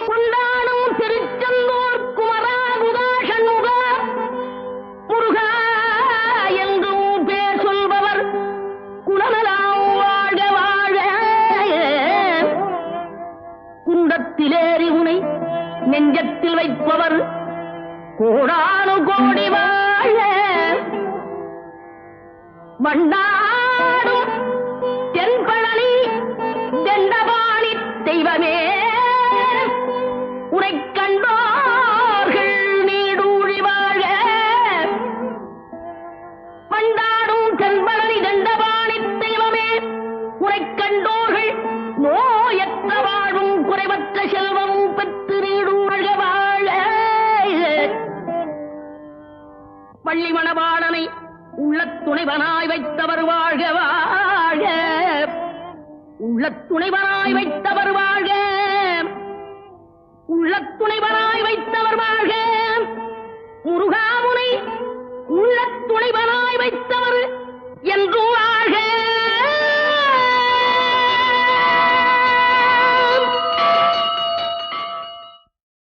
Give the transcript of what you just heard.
கொண்டாடும் திருச்செந்தூர் குமரா குகா சண்முகா முருகா என்றும் பேர் சொல்பவர் குணமெல்லாம் வாழ வாழ. குந்தத்திலேறி உனை நெஞ்சத்தில் வைப்பவர் கோடானு கோடி வாழ. வண்டாடும் தென்பழனி தெண்டபாணி தெய்வமே உனை கண்டோர்கள் நீடூழி வாழ. வண்டாடும் தென்பழனி தெண்டபாணி தெய்வமே உனை கண்டோர்கள் நோயற்ற வாழும் குறைவற்ற செல்வமும் பெற்று நீடூழ வாழ. பள்ளி மணவாளனை உள்ள துணைவனாய் வைத்தவர் வாழ்க வாழ்க. உள்ள துணைவனாய் வைத்தவர் வாழ்க.